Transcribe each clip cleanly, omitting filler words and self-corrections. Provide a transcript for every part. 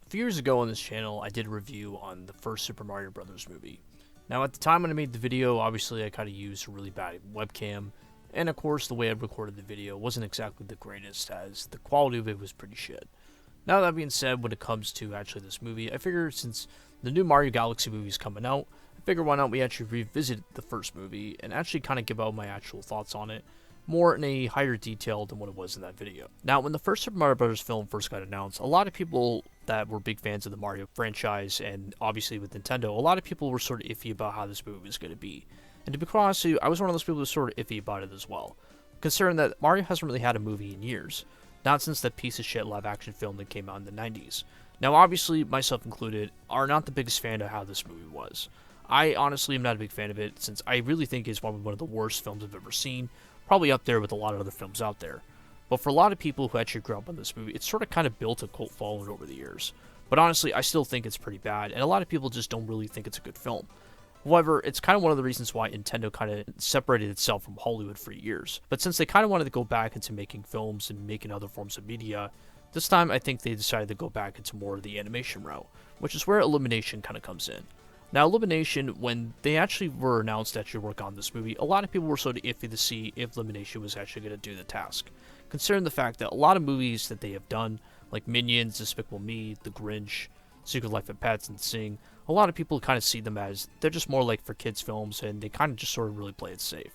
A few years ago on this channel, I did a review on the first Super Mario Bros. Movie. Now, at the time when I made the video, obviously I kind of used a really bad webcam, and of course the way I recorded the video wasn't exactly the greatest, as the quality of it was pretty shit. Now that being said, when it comes to actually this movie, I figure since the new Mario Galaxy movie is coming out, I figure why not we actually revisit the first movie and actually kind of give out my actual thoughts on it, more in a higher detail than what it was in that video. Now, when the first Super Mario Bros. Film first got announced, a lot of people that were big fans of the Mario franchise, and obviously with Nintendo, a lot of people were sort of iffy about how this movie was going to be. And to be quite honest with you, I was one of those people who was sort of iffy about it as well, considering that Mario hasn't really had a movie in years, not since that piece of shit live action film that came out in the 90s. Now, obviously, myself included, are not the biggest fan of how this movie was. I honestly am not a big fan of it, since I really think it's one of the worst films I've ever seen, probably up there with a lot of other films out there. But for a lot of people who actually grew up on this movie, it's sort of kind of built a cult following over the years. But honestly, I still think it's pretty bad, and a lot of people just don't really think it's a good film. However, it's kind of one of the reasons why Nintendo kind of separated itself from Hollywood for years. But since they kind of wanted to go back into making films and making other forms of media, this time I think they decided to go back into more of the animation route, which is where Illumination kind of comes in. Now, Illumination, when they actually were announced to actually work on this movie, a lot of people were sort of iffy to see if Illumination was actually going to do the task, considering the fact that a lot of movies that they have done, like Minions, Despicable Me, The Grinch, Secret Life of Pets, and Sing, a lot of people kind of see them as they're just more like for kids' films, and they kind of just sort of really play it safe.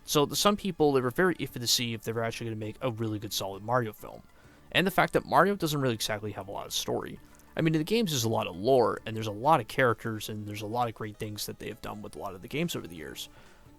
So to some people, they were very iffy to see if they were actually going to make a really good solid Mario film. And the fact that Mario doesn't really exactly have a lot of story. I mean, in the games there's a lot of lore, and there's a lot of characters, and there's a lot of great things that they have done with a lot of the games over the years.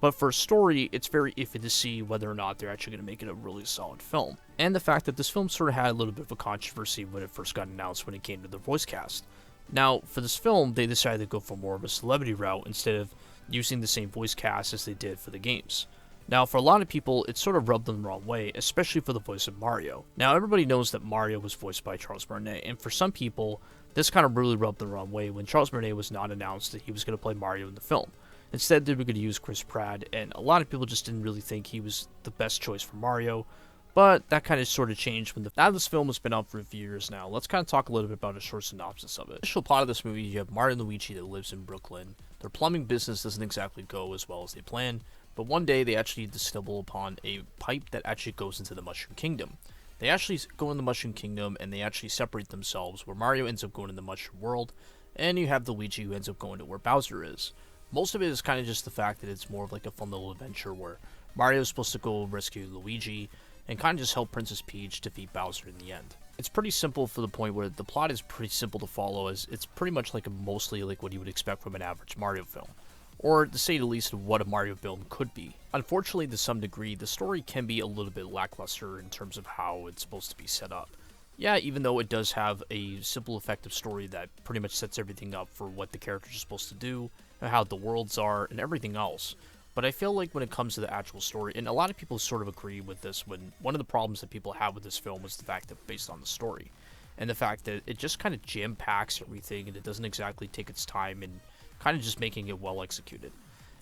But for story, it's very iffy to see whether or not they're actually going to make it a really solid film. And the fact that this film sort of had a little bit of a controversy when it first got announced when it came to the voice cast. Now, for this film, they decided to go for more of a celebrity route instead of using the same voice cast as they did for the games. Now, for a lot of people, it sort of rubbed them the wrong way, especially for the voice of Mario. Now, everybody knows that Mario was voiced by Charles Martinet, and for some people, this kind of really rubbed them the wrong way when Charles Martinet was not announced that he was going to play Mario in the film. Instead, they were going to use Chris Pratt, and a lot of people just didn't really think he was the best choice for Mario, but that kind of sort of changed when now this film has been out for a few years now. Let's kind of talk a little bit about a short synopsis of it. The initial plot of this movie, you have Mario and Luigi that lives in Brooklyn. Their plumbing business doesn't exactly go as well as they planned, but one day they actually stumble upon a pipe that actually goes into the Mushroom Kingdom. They actually go in the Mushroom Kingdom and they actually separate themselves, where Mario ends up going in the Mushroom World, and you have the Luigi who ends up going to where Bowser is. Most of it is kind of just the fact that it's more of like a fun little adventure where Mario is supposed to go rescue Luigi and kind of just help Princess Peach defeat Bowser in the end. It's pretty simple for the point where the plot is pretty simple to follow, as it's pretty much like mostly like what you would expect from an average Mario film, or to say the least of what a Mario film could be. Unfortunately, to some degree, the story can be a little bit lackluster in terms of how it's supposed to be set up. Yeah, even though it does have a simple, effective story that pretty much sets everything up for what the characters are supposed to do, and how the worlds are, and everything else. But I feel like when it comes to the actual story, and a lot of people sort of agree with this, when one of the problems that people have with this film is the fact that based on the story, and the fact that it just kind of jam-packs everything, and it doesn't exactly take its time in kind of just making it well executed.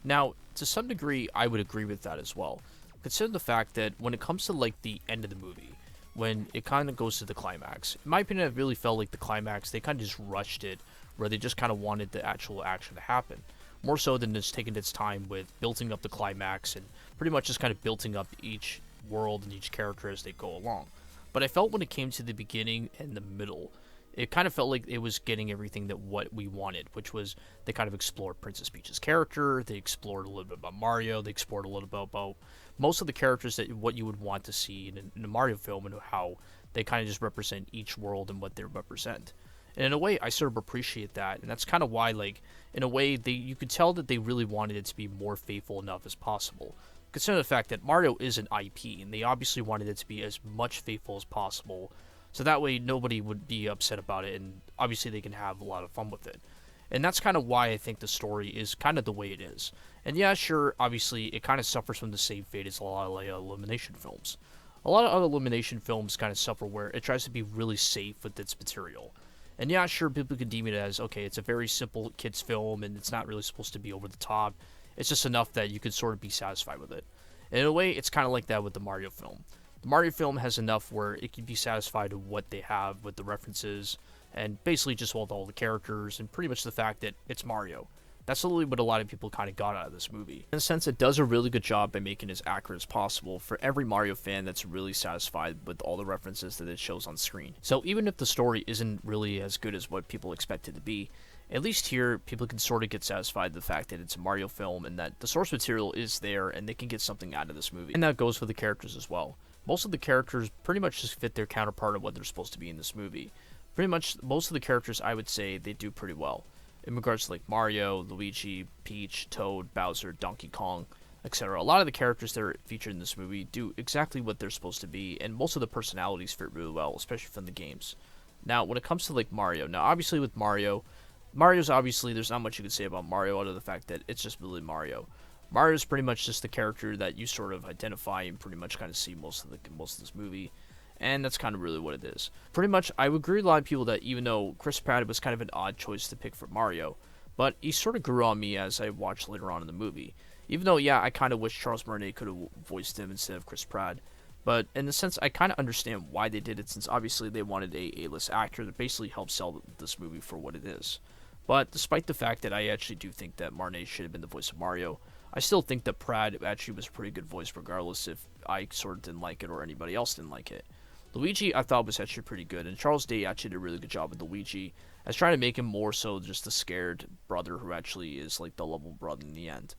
Now, to some degree, I would agree with that as well. Consider the fact that when it comes to like the end of the movie, when it kind of goes to the climax, in my opinion, it really felt like the climax, they kind of just rushed it, where they just kind of wanted the actual action to happen. More so than just taking its time with building up the climax and pretty much just kind of building up each world and each character as they go along. But I felt when it came to the beginning and the middle, it kind of felt like it was getting everything that what we wanted, which was they kind of explored Princess Peach's character, they explored a little bit about Mario, they explored a little bit about most of the characters that what you would want to see in a Mario film, and how they kind of just represent each world and what they represent. And in a way, I sort of appreciate that, and that's kind of why, like, in a way, you could tell that they really wanted it to be more faithful enough as possible. Consider the fact that Mario is an IP, and they obviously wanted it to be as much faithful as possible, so that way nobody would be upset about it, and obviously they can have a lot of fun with it. And that's kind of why I think the story is kind of the way it is. And yeah, sure, obviously, it kind of suffers from the same fate as a lot of like, Illumination films. A lot of other Illumination films kind of suffer where it tries to be really safe with its material. And yeah, sure, people can deem it as, okay, it's a very simple kid's film, and it's not really supposed to be over the top. It's just enough that you could sort of be satisfied with it. And in a way, it's kind of like that with the Mario film. The Mario film has enough where it can be satisfied with what they have with the references, and basically just with all the characters and pretty much the fact that it's Mario. That's literally what a lot of people kind of got out of this movie. In a sense, it does a really good job by making it as accurate as possible for every Mario fan that's really satisfied with all the references that it shows on screen. So even if the story isn't really as good as what people expect it to be, at least here, people can sort of get satisfied with the fact that it's a Mario film and that the source material is there and they can get something out of this movie. And that goes for the characters as well. Most of the characters pretty much just fit their counterpart of what they're supposed to be in this movie. Pretty much most of the characters, I would say, they do pretty well. In regards to like Mario, Luigi, Peach, Toad, Bowser, Donkey Kong, etc. A lot of the characters that are featured in this movie do exactly what they're supposed to be, and most of the personalities fit really well, especially from the games. Now, when it comes to like Mario, now obviously with Mario's obviously, there's not much you can say about Mario other than the fact that it's just really Mario. Mario's pretty much just the character that you sort of identify and pretty much kind of see most of this movie. And that's kind of really what it is. Pretty much, I would agree with a lot of people that even though Chris Pratt was kind of an odd choice to pick for Mario, but he sort of grew on me as I watched later on in the movie. Even though, yeah, I kind of wish Charles Martinet could have voiced him instead of Chris Pratt. But in a sense, I kind of understand why they did it, since obviously they wanted a A-list actor that basically helped sell this movie for what it is. But despite the fact that I actually do think that Martinet should have been the voice of Mario, I still think that Pratt actually was a pretty good voice regardless if I sort of didn't like it or anybody else didn't like it. Luigi, I thought was actually pretty good, and Charles Day actually did a really good job with Luigi. I was trying to make him more so just a scared brother who actually is like the lovable brother in the end.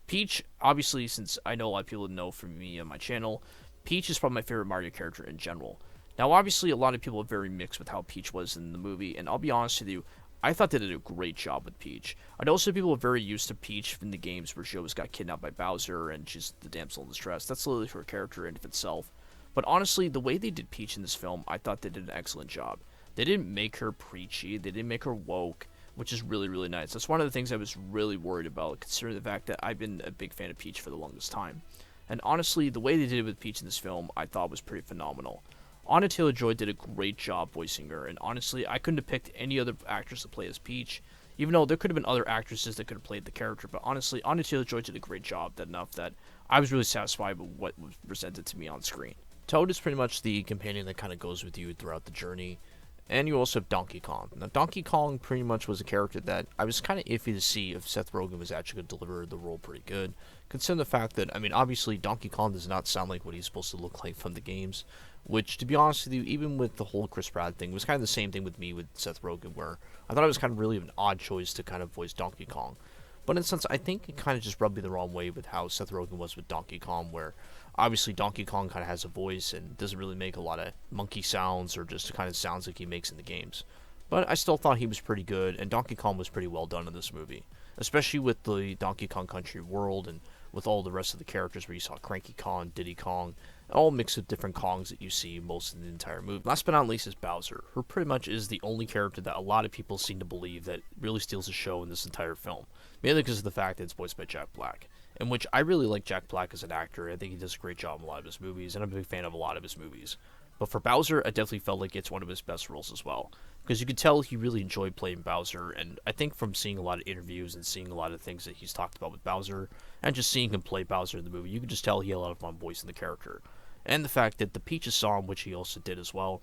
Peach, obviously, since I know a lot of people know from me on my channel, Peach is probably my favorite Mario character in general. Now, obviously, a lot of people are very mixed with how Peach was in the movie, and I'll be honest with you, I thought they did a great job with Peach. I know some people are very used to Peach in the games where she always got kidnapped by Bowser and she's the damsel in distress. That's literally her character in of itself. But honestly, the way they did Peach in this film, I thought they did an excellent job. They didn't make her preachy, they didn't make her woke, which is really, really nice. That's one of the things I was really worried about, considering the fact that I've been a big fan of Peach for the longest time. And honestly, the way they did it with Peach in this film, I thought was pretty phenomenal. Anya Taylor-Joy did a great job voicing her, and honestly, I couldn't have picked any other actress to play as Peach, even though there could have been other actresses that could have played the character, but honestly, Anya Taylor-Joy did a great job, enough that I was really satisfied with what was presented to me on screen. Toad is pretty much the companion that kind of goes with you throughout the journey, and you also have Donkey Kong. Now, Donkey Kong pretty much was a character that I was kind of iffy to see if Seth Rogen was actually going to deliver the role pretty good, considering the fact that, I mean, obviously, Donkey Kong does not sound like what he's supposed to look like from the games, which, to be honest with you, even with the whole Chris Pratt thing, was kind of the same thing with me with Seth Rogen, where I thought it was kind of really an odd choice to kind of voice Donkey Kong. But in a sense, I think it kind of just rubbed me the wrong way with how Seth Rogen was with Donkey Kong, where obviously Donkey Kong kind of has a voice and doesn't really make a lot of monkey sounds or just the kind of sounds like he makes in the games. But I still thought he was pretty good, and Donkey Kong was pretty well done in this movie, especially with the Donkey Kong Country world and with all the rest of the characters where you saw Cranky Kong, Diddy Kong, all mixed with different Kongs that you see most in the entire movie. Last but not least is Bowser, who pretty much is the only character that a lot of people seem to believe that really steals the show in this entire film, mainly because of the fact that it's voiced by Jack Black, in which I really like Jack Black as an actor. I think he does a great job in a lot of his movies, and I'm a big fan of a lot of his movies. But for Bowser, I definitely felt like it's one of his best roles as well, because you could tell he really enjoyed playing Bowser, and I think from seeing a lot of interviews and seeing a lot of things that he's talked about with Bowser, and just seeing him play Bowser in the movie, you could just tell he had a lot of fun voicing the character. And the fact that the Peaches song, which he also did as well,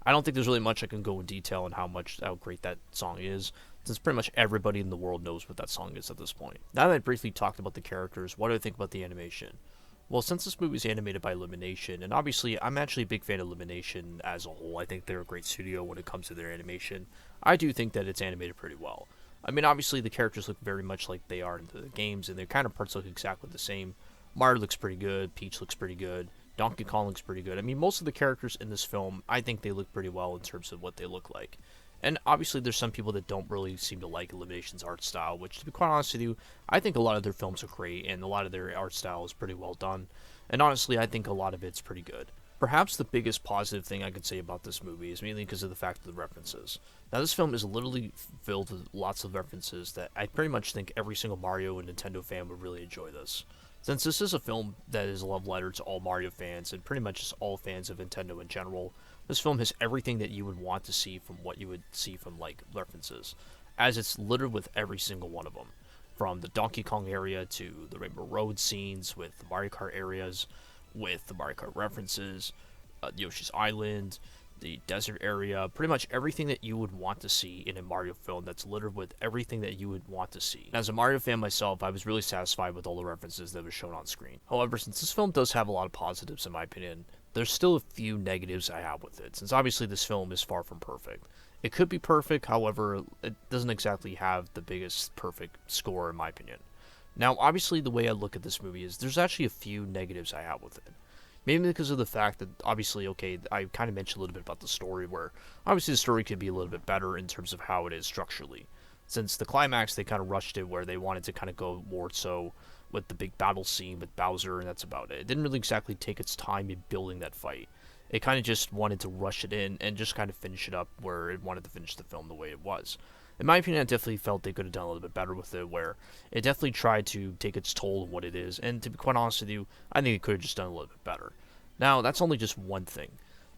I don't think there's really much I can go in detail on how great that song is, since pretty much everybody in the world knows what that song is at this point. Now that I briefly talked about the characters, what do I think about the animation? Well, since this movie is animated by Illumination, and obviously I'm actually a big fan of Illumination as a whole, I think they're a great studio when it comes to their animation, I do think that it's animated pretty well. I mean, obviously the characters look very much like they are in the games, and their counterparts look exactly the same. Mario looks pretty good, Peach looks pretty good, Donkey Kong looks pretty good. I mean, most of the characters in this film, I think they look pretty well in terms of what they look like. And obviously there's some people that don't really seem to like Illumination's art style, which, to be quite honest with you, I think a lot of their films are great, and a lot of their art style is pretty well done. And honestly, I think a lot of it's pretty good. Perhaps the biggest positive thing I could say about this movie is mainly because of the fact of the references. Now, this film is literally filled with lots of references that I pretty much think every single Mario and Nintendo fan would really enjoy this. Since this is a film that is a love letter to all Mario fans and pretty much just all fans of Nintendo in general, this film has everything that you would want to see from what you would see from, like, references, as it's littered with every single one of them. From the Donkey Kong area to the Rainbow Road scenes with the Mario Kart areas, with the Mario Kart references, Yoshi's Island, the desert area, pretty much everything that you would want to see in a Mario film that's littered with everything that you would want to see. As a Mario fan myself, I was really satisfied with all the references that were shown on screen. However, since this film does have a lot of positives in my opinion, there's still a few negatives I have with it, since obviously this film is far from perfect. It could be perfect, however, it doesn't exactly have the biggest perfect score in my opinion. Now, obviously, the way I look at this movie is there's actually a few negatives I have with it. Mainly because of the fact that, obviously, okay, I kind of mentioned a little bit about the story, where obviously the story could be a little bit better in terms of how it is structurally. Since the climax, they kind of rushed it where they wanted to kind of go more so with the big battle scene with Bowser, and that's about it. It didn't really exactly take its time in building that fight. It kind of just wanted to rush it in and just kind of finish it up where it wanted to finish the film the way it was. In my opinion, I definitely felt they could have done a little bit better with it, where it definitely tried to take its toll on what it is, and to be quite honest with you, I think it could have just done a little bit better. Now, that's only just one thing.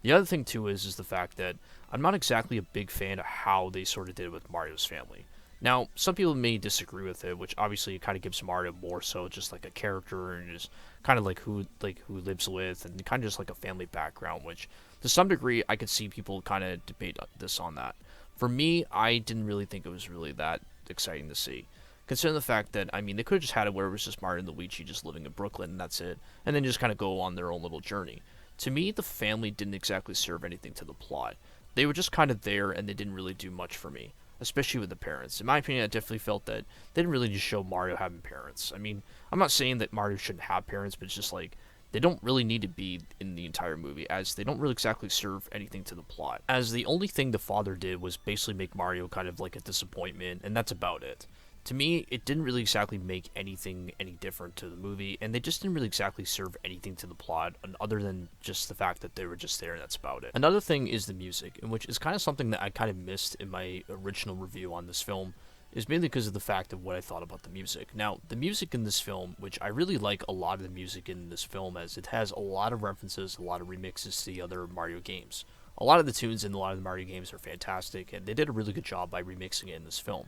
The other thing, too, is the fact that I'm not exactly a big fan of how they sort of did it with Mario's family. Now, some people may disagree with it, which obviously kind of gives Mario more so just like a character and just kind of like who lives with and kind of just like a family background, which to some degree I could see people kind of debate this on that. For me, I didn't really think it was really that exciting to see. Considering the fact that, I mean, they could have just had it where it was just Mario and Luigi just living in Brooklyn and that's it, and then just kind of go on their own little journey. To me, the family didn't exactly serve anything to the plot. They were just kind of there and they didn't really do much for me, especially with the parents. In my opinion, I definitely felt that they didn't really just show Mario having parents. I mean, I'm not saying that Mario shouldn't have parents, but it's just like, they don't really need to be in the entire movie, as they don't really exactly serve anything to the plot. As the only thing the father did was basically make Mario kind of like a disappointment, and that's about it. To me, it didn't really exactly make anything any different to the movie, and they just didn't really exactly serve anything to the plot, other than just the fact that they were just there and that's about it. Another thing is the music, in which is kind of something that I kind of missed in my original review on this film, is mainly because of the fact of what I thought about the music. Now, the music in this film, which I really like a lot of the music in this film, as it has a lot of references, a lot of remixes to the other Mario games. A lot of the tunes in a lot of the Mario games are fantastic, and they did a really good job by remixing it in this film.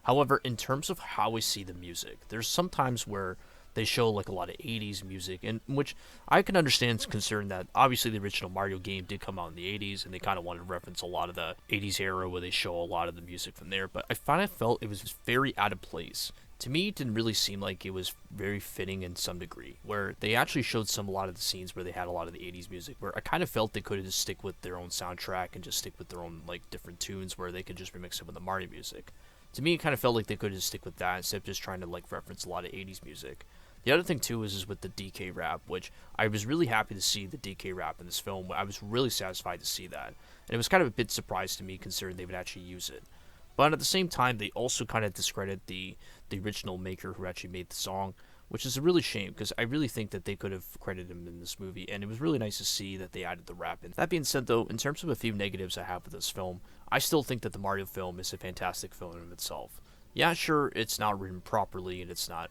However, in terms of how we see the music, there's some times where they show like a lot of 80s music, and which I can understand considering that obviously the original Mario game did come out in the 80s, and they kind of wanted to reference a lot of the 80s era where they show a lot of the music from there, but I kind of felt it was very out of place. To me, it didn't really seem like it was very fitting in some degree, where they actually showed a lot of the scenes where they had a lot of the 80s music, where I kind of felt they could have just stick with their own soundtrack and just stick with their own like different tunes where they could just remix it with the Mario music. To me, it kind of felt like they could just stick with that instead of just trying to like reference a lot of 80s music. The other thing too is with the DK rap, which I was really happy to see the DK rap in this film. I was really satisfied to see that, and it was kind of a bit surprised to me considering they would actually use it. But at the same time, they also kind of discredit the original maker who actually made the song, which is a really shame because I really think that they could have credited him in this movie, and it was really nice to see that they added the rap in. That being said, though, in terms of a few negatives I have with this film, I still think that the Mario film is a fantastic film in itself. Yeah, sure, it's not written properly and it's not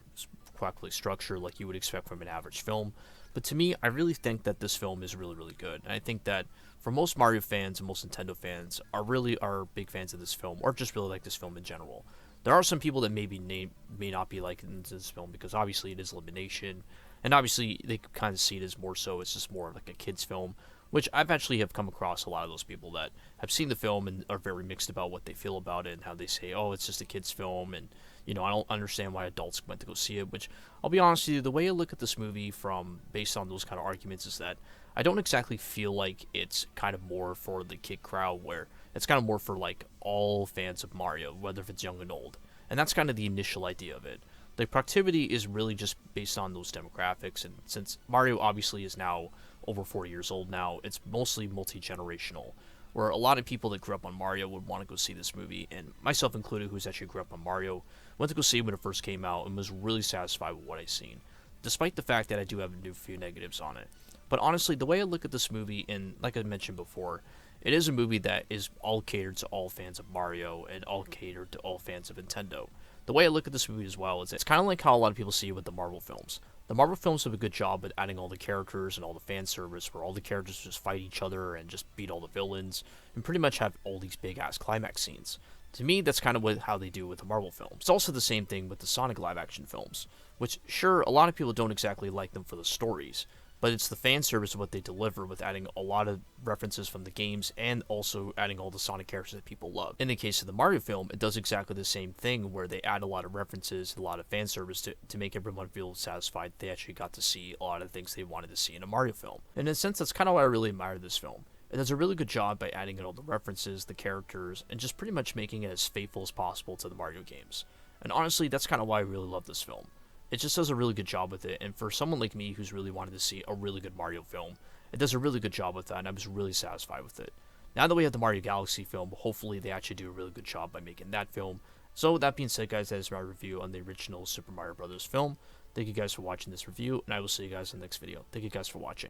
correctly structured like you would expect from an average film, but to me, I really think that this film is really, really good. And I think that for most Mario fans and most Nintendo fans are big fans of this film, or just really like this film in general. There are some people that may not be liking this film because obviously it is elimination, and obviously they kind of see it as more so it's just more like a kids film, which I've actually have come across a lot of those people that have seen the film and are very mixed about what they feel about it and how they say, oh, it's just a kids film, and I don't understand why adults went to go see it. Which I'll be honest with you, the way I look at this movie from based on those kind of arguments is that I don't exactly feel like it's kind of more for the kid crowd, where it's kind of more for like all fans of Mario, whether if it's young and old. And that's kind of the initial idea of it. The productivity is really just based on those demographics, and since Mario obviously is now over 40 years old now, it's mostly multi-generational, where a lot of people that grew up on Mario would want to go see this movie, and myself included, who's actually grew up on Mario, went to go see it when it first came out and was really satisfied with what I seen, despite the fact that I do have a few negatives on it. But honestly, the way I look at this movie, and like I mentioned before, it is a movie that is all catered to all fans of Mario and all catered to all fans of Nintendo. The way I look at this movie as well is it's kind of like how a lot of people see it with the Marvel films. The Marvel films have a good job at adding all the characters and all the fan service, where all the characters just fight each other and just beat all the villains, and pretty much have all these big-ass climax scenes. To me, that's kind of how they do with the Marvel films. It's also the same thing with the Sonic live-action films, which, sure, a lot of people don't exactly like them for the stories, but it's the fan service of what they deliver with adding a lot of references from the games and also adding all the Sonic characters that people love. In the case of the Mario film, it does exactly the same thing where they add a lot of references, a lot of fan service to make everyone feel satisfied they actually got to see a lot of things they wanted to see in a Mario film. And in a sense, that's kind of why I really admire this film. It does a really good job by adding in all the references, the characters, and just pretty much making it as faithful as possible to the Mario games. And honestly, that's kind of why I really love this film. It just does a really good job with it, and for someone like me who's really wanted to see a really good Mario film, it does a really good job with that, and I was really satisfied with it. Now that we have the Mario Galaxy film, hopefully they actually do a really good job by making that film. So with that being said, guys, that is my review on the original Super Mario Bros. Film. Thank you guys for watching this review, and I will see you guys in the next video. Thank you guys for watching.